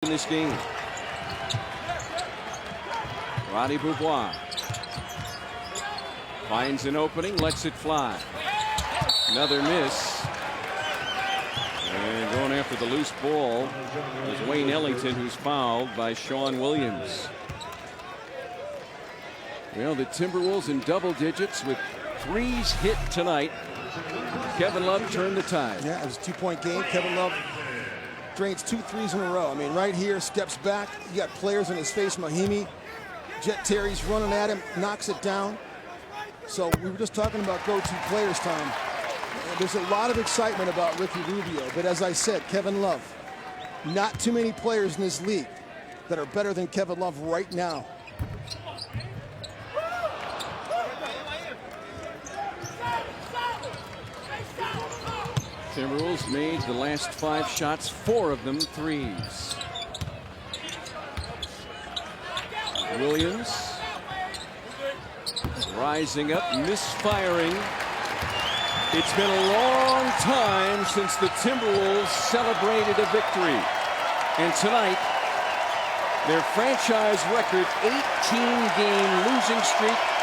In this game, Roddy Beaubois finds an opening, lets it fly. Another miss. And going after the loose ball is Wayne Ellington, who's fouled by Sean Williams. Well, the Timberwolves in double digits with threes hit tonight. Kevin Love turned the tide. Yeah, it was a 2-point game. Kevin Love drains 2 threes in a row. I mean, right here, steps back. You got players in his face. Mahimi, Jet Terry's running at him, knocks it down. So we were just talking about go-to players, Tom. There's a lot of excitement about Ricky Rubio, but as I said, Kevin Love, not too many players in this league that are better than Kevin Love right now. Timberwolves made the last 5 shots, 4 of them threes. Williams rising up, misfiring. It's been a long time since the Timberwolves celebrated a victory. And tonight, their franchise record 18-game losing streak